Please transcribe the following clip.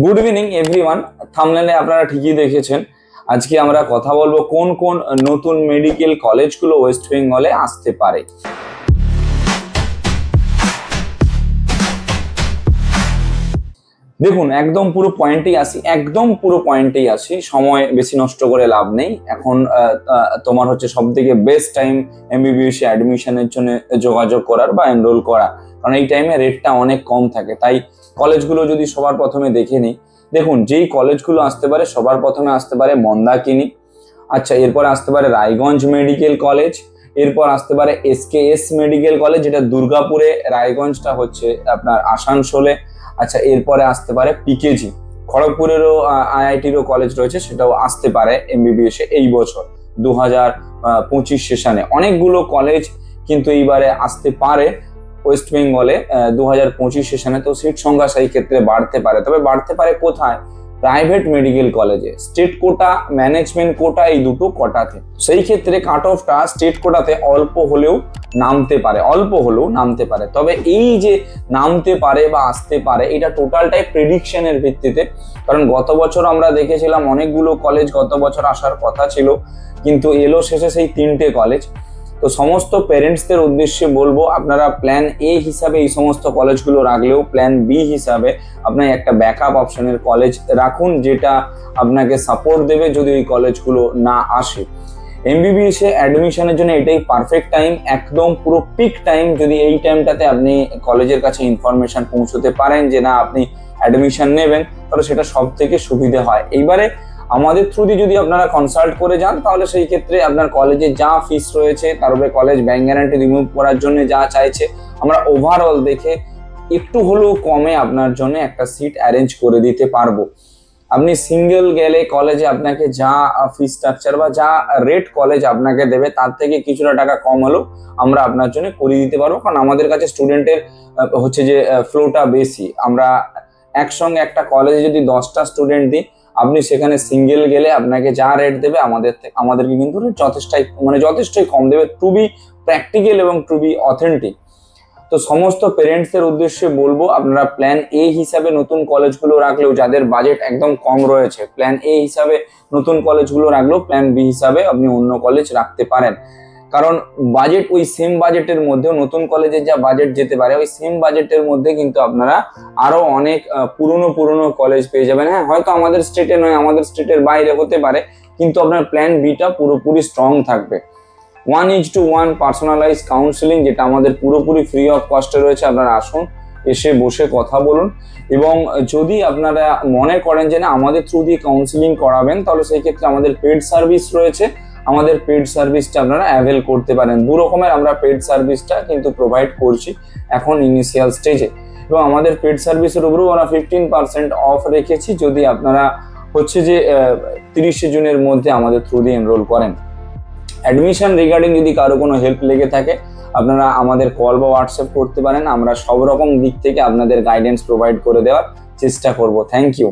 Good evening everyone. থাম্বনেলে আপনারা ঠিকই দেখেছেন, আজকে আমরা কথা বলবো কোন কোন নতুন মেডিকেল কলেজগুলো ওয়েস্ট বেঙ্গলে আসতে পারে। দেখুন, একদম পুরো পয়েন্টেই আসি, সময় বেশি নষ্ট করে লাভ নেই। এখন তোমার হচ্ছে সব থেকে বেস্ট টাইম এমবিবিএস অ্যাডমিশনের জন্য যোগাযোগ করার বা এনরোল করা, কারণ এই টাইমে রেটটা অনেক কম থাকে। তাই কলেজগুলো যদি সবার প্রথমে দেখে নিই, দেখুন যেই কলেজগুলো আসতে পারে সবার প্রথমে আসতে পারে মন্দাকিনী, আচ্ছা এরপর আসতে পারে রায়গঞ্জ মেডিকেল কলেজ, এরপর আসতে পারে এসকেএস মেডিকেল কলেজ যেটা দুর্গাপুরে, রায়গঞ্জটা হচ্ছে আপনার আসানসোলে, আচ্ছা এরপরে আসতে পারে পিকেজি, খড়গপুরেরও আইআইটিরও কলেজ রয়েছে, সেটাও আসতে পারে এমবিবিএস এই বছর 2025 সেশনে। অনেকগুলো কলেজ কিন্তু এইবারে আসতে পারে ওয়েস্ট বেঙ্গলে 2025 সেশনে। তো সিট সংখ্যা সেই ক্ষেত্রে বাড়তে পারে, তবে বাড়তে পারে কোথায়? প্রাইভেট মেডিকেল কলেজে, স্টেট কোটা, ম্যানেজমেন্ট কোটা, এই দুটো কোটাতে। সেই ক্ষেত্রে কাট অফটা স্টেট কোটাতে অল্প হলেও নামতে পারে, তবে এই যে নামতে পারে বা আসতে পারে এটা টোটালটাই প্রেডিকশনের ভিত্তিতে। কারণ গত বছর আমরা দেখেছিলাম অনেকগুলো কলেজ গত বছর আসার কথা ছিল, কিন্তু এলো শেষে সেই 3টে কলেজ। তো সমস্ত প্যারেন্টসদের উদ্দেশ্যে বলবো, আপনারা প্ল্যান এ হিসাবে এই সমস্ত কলেজগুলো রাখলেও প্ল্যান বি হিসাবে আপনার একটা ব্যাকআপ অপশনের কলেজ রাখুন, যেটা আপনাকে সাপোর্ট দেবে যদি ওই কলেজগুলো না আসে। এমবিবিএস এ অ্যাডমিশনের জন্য এটাই পারফেক্ট টাইম, একদম পুরো পিক টাইম। যদি এই টাইমটাতে আপনি কলেজের কাছে ইনফরমেশন পৌঁছতে পারেন যে না আপনি অ্যাডমিশন নেবেন, তাহলে সেটা সব থেকে সুবিধে হয়। এইবারে আমাদের থ্রু দিয়ে যদি আপনারা কনসাল্ট করে যান, তাহলে সেই ক্ষেত্রে আপনার কলেজে যা ফিস রয়েছে, তার উপরে কলেজ ব্যাংক গ্যারান্টি রিমুভ করার জন্য যা চাইছে, আমরা ওভারঅল দেখে একটু হলেও কমে আপনার জন্য একটা সিট অ্যারেঞ্জ করে দিতে পারবো। আপনি সিঙ্গেল গেলে কলেজে আপনাকে যা ফি স্ট্রাকচার বা যা রেট কলেজ আপনাকে দেবে তার থেকে কিছুটা টাকা কম হলেও আমরা আপনার জন্য করে দিতে পারবো, কারণ আমাদের কাছে স্টুডেন্টের হচ্ছে যে ফ্লোটা বেশি। আমরা একসঙ্গে একটা কলেজে যদি 10টা স্টুডেন্ট দিই, আপনি সেখানে সিঙ্গেল গেলে আপনাকে যা রেট দেবে আমাদেরকে কিন্তু যথেষ্টই কম দেবে, টু বি প্র্যাকটিক্যাল এবং টু বি অথেন্টিক। তো সমস্ত পেরেন্টসদের উদ্দেশ্যে বলবো, আপনারা প্ল্যান এ হিসাবে নতুন কলেজগুলো রাখলেও, যাদের বাজেট একদম কম রয়েছে, প্ল্যান এ হিসাবে নতুন কলেজগুলো রাখলেও প্ল্যান বি হিসাবে আপনি অন্য কলেজ রাখতে পারেন। কারণ বাজেট ওই সেম বাজেটের মধ্যেও নতুন কলেজের যা বাজেট যেতে পারে, ওই সেম বাজেটের মধ্যে কিন্তু আপনারা আরো অনেক পুরনো কলেজ পেয়ে যাবেন। হ্যাঁ, হয়তো আমাদের স্টেটে নয়, আমাদের স্টেটের বাইরে হতে পারে, কিন্তু আপনার প্ল্যান বিটা পুরোপুরি স্ট্রং থাকবে। 1:1 পার্সোনালাইজ কাউন্সিলিং, যেটা আমাদের পুরোপুরি ফ্রি অফ কস্টে রয়েছে। আপনারা আসুন, এসে বসে কথা বলুন, এবং যদি আপনারা মনে করেন যে না আমাদের থ্রু দিয়ে কাউন্সিলিং করাবেন, তাহলে সেই ক্ষেত্রে আমাদের পেড সার্ভিস রয়েছে, আমাদের পেড সার্ভিসটা আপনারা অ্যাভেল করতে পারেন। দু রকমের আমরা পেড সার্ভিসটা কিন্তু প্রোভাইড করছি এখন ইনিশিয়াল স্টেজে, এবং আমাদের পেড সার্ভিসের উপরেও আমরা 15% অফ রেখেছি যদি আপনারা হচ্ছে যে 30 জুনের মধ্যে আমাদের থ্রু দিয়ে এনরোল করেন। অ্যাডমিশন রিগার্ডিং যদি কারো কোনো হেল্প লেগে থাকে, আপনারা আমাদের কল বা হোয়াটসঅ্যাপ করতে পারেন। আমরা সব রকম দিক থেকে আপনাদের গাইডেন্স প্রোভাইড করে দেওয়ার চেষ্টা করব। Thank you.